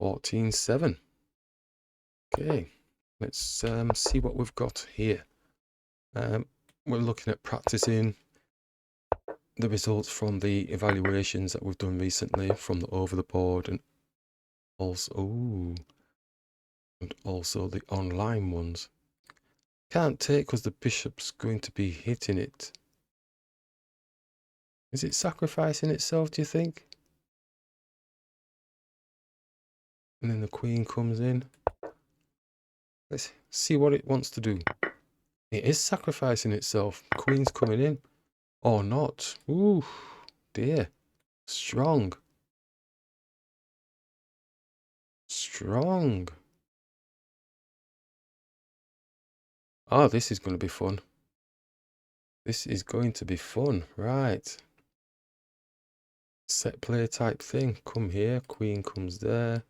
14-7. Okay, let's see what we've got here. We're looking at practicing the results from the evaluations that we've done recently from the over the board and also the online ones. Can't take because the bishop's going to be hitting it. Is it sacrificing itself, do you think? And then the queen comes in. Let's see what it wants to do. It is sacrificing itself. Queen's coming in. Or not. Ooh, dear. Strong. Strong. Oh, this is going to be fun. This is going to be fun. Right. Set play type thing. Come here. Queen comes there.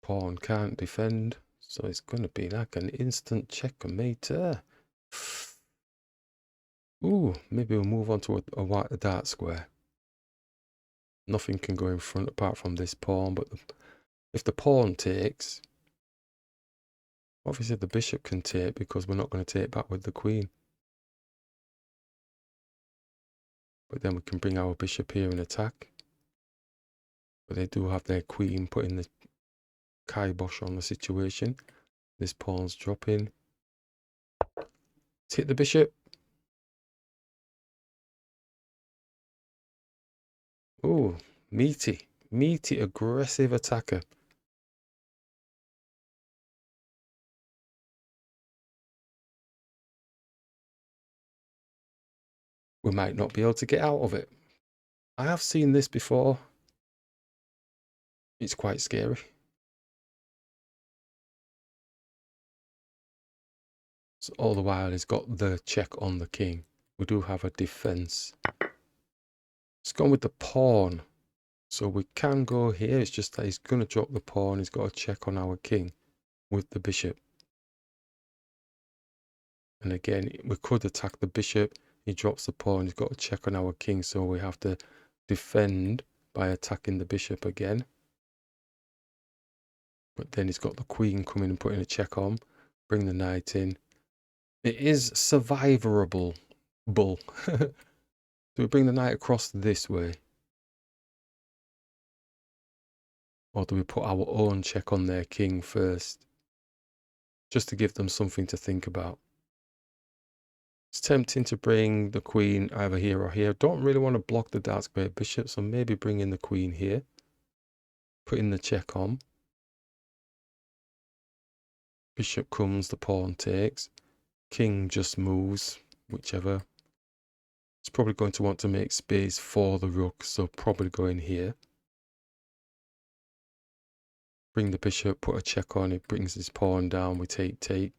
Pawn can't defend. So it's going to be like an instant checkmate. Ooh, maybe we'll move on to a dark square. Nothing can go in front apart from this pawn, but if the pawn takes, obviously the bishop can take because we're not going to take back with the queen. But then we can bring our bishop here and attack. But they do have their queen putting the kibosh on the situation. This pawn's dropping. Let's hit the bishop. Ooh, meaty, aggressive attacker. We might not be able to get out of it. I have seen this before. It's quite scary. So all the while he's got the check on the king. We do have a defense. It's gone with the pawn. So we can go here. It's just that he's going to drop the pawn. He's got a check on our king with the bishop. And again, we could attack the bishop. He drops the pawn. He's got a check on our king. So we have to defend by attacking the bishop again. But then he's got the queen coming and putting a check on. Bring the knight in. It is survivable. Do we bring the knight across this way? Or do we put our own check on their king first? Just to give them something to think about. It's tempting to bring the queen either here or here. Don't really want to block the dark square bishop, so maybe bring in the queen here. Put in the check on. Bishop comes, the pawn takes. King just moves, whichever. It's probably going to want to make space for the rook, so probably go in here. Bring the bishop, put a check on, it brings his pawn down, we take.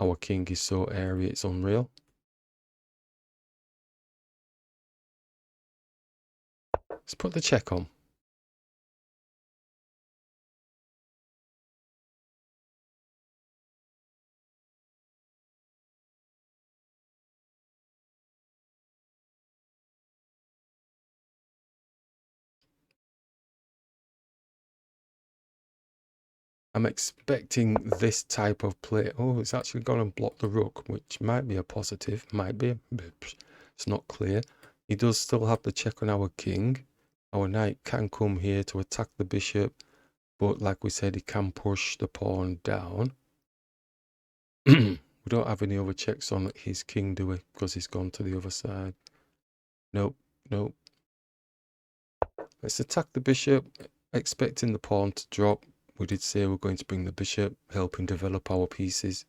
Our king is so airy, it's unreal. Let's put the check on. I'm expecting this type of play. Oh, it's actually going to block the rook, which might be a positive, might be. It's not clear. He does still have the check on our king. Our knight can come here to attack the bishop, but like we said, he can push the pawn down. We don't have any other checks on his king, do we? Because he's gone to the other side. Nope. Let's attack the bishop, expecting the pawn to drop. We did say we're going to bring the bishop, helping develop our pieces.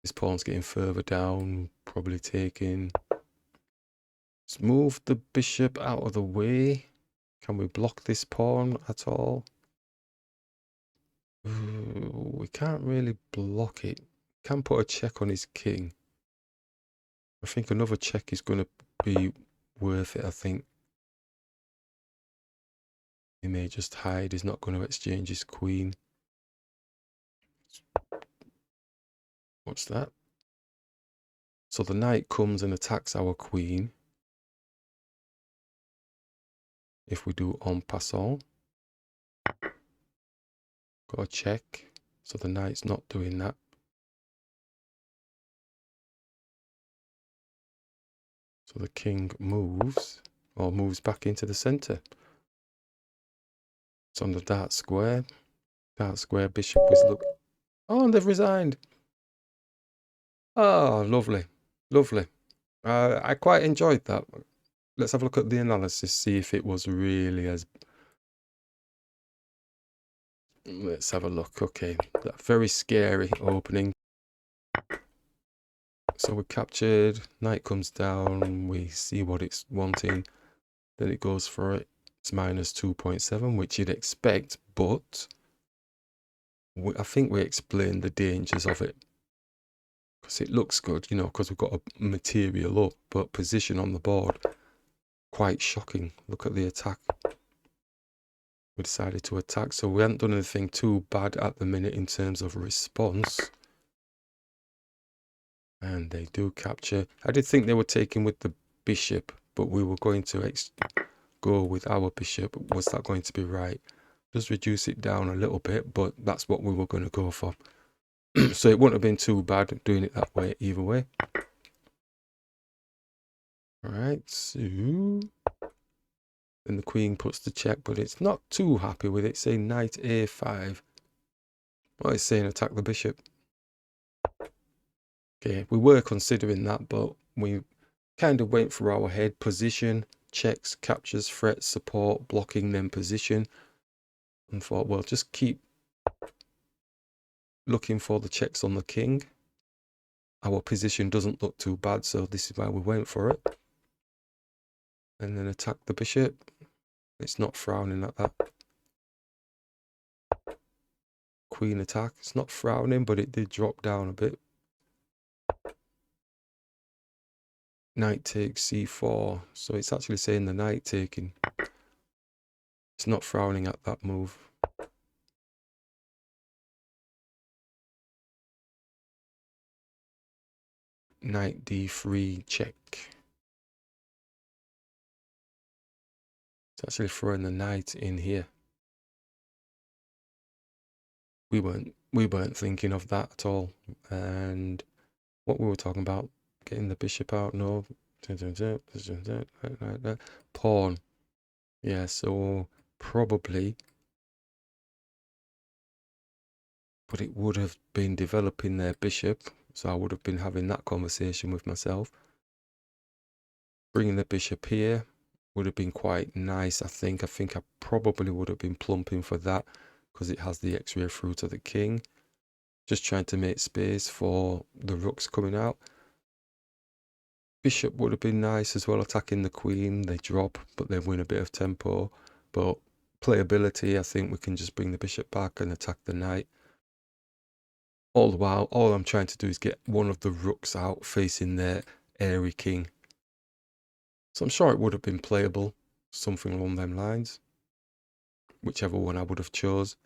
This pawn's getting further down, probably taking. Let's move the bishop out of the way. Can we block this pawn at all? Ooh, we can't really block it. Can put a check on his king. I think another check is going to be worth it, I think. He may just hide. He's not going to exchange his queen. What's that? So the knight comes and attacks our queen. If we do en passant. Got to check. So the knight's not doing that. So the king moves, or moves back into the centre. It's on the dark square. Dark square bishop was look. Oh, and they've resigned. Oh, lovely. Lovely. I quite enjoyed that. Let's have a look at the analysis, see if it was really as... Let's have a look. Okay, that very scary opening. So we captured, knight comes down, we see what it's wanting, then it goes for it. It's minus 2.7, which you'd expect, but I think we explained the dangers of it. Because it looks good, you know, because we've got a material up, but position on the board, quite shocking. Look at the attack. We decided to attack, so we haven't done anything too bad at the minute in terms of response. And they do capture. I did think they were taking with the bishop, but we were going to go with our bishop. Was that going to be right? Just reduce it down a little bit, but that's what we were going to go for. So it wouldn't have been too bad doing it that way either way. Alright, so then the queen puts the check, but it's not too happy with it, saying knight a5. Well, it's saying attack the bishop. Okay, we were considering that, but we kind of went for our head. Position, checks, captures, threats, support, blocking, then position. And thought, well, just keep looking for the checks on the king. Our position doesn't look too bad, so this is why we went for it. And then attack the bishop. It's not frowning at that. Queen attack. It's not frowning, but it did drop down a bit. Knight takes c4. So it's actually saying the knight taking. It's not frowning at that move. Knight d3 check. It's actually throwing the knight in here. We weren't thinking of that at all. And what we were talking about, getting the bishop out, no. Pawn. Yeah, so probably, but it would have been developing their bishop, so I would have been having that conversation with myself. Bringing the bishop here would have been quite nice, I think. I think I probably would have been plumping for that because it has the x-ray through to the king. Just trying to make space for the rooks coming out. Bishop would have been nice as well, attacking the queen. They drop, but they win a bit of tempo. But playability, I think we can just bring the bishop back and attack the knight. All the while, all I'm trying to do is get one of the rooks out facing their airy king. So I'm sure it would have been playable, something along them lines. Whichever one I would have chose.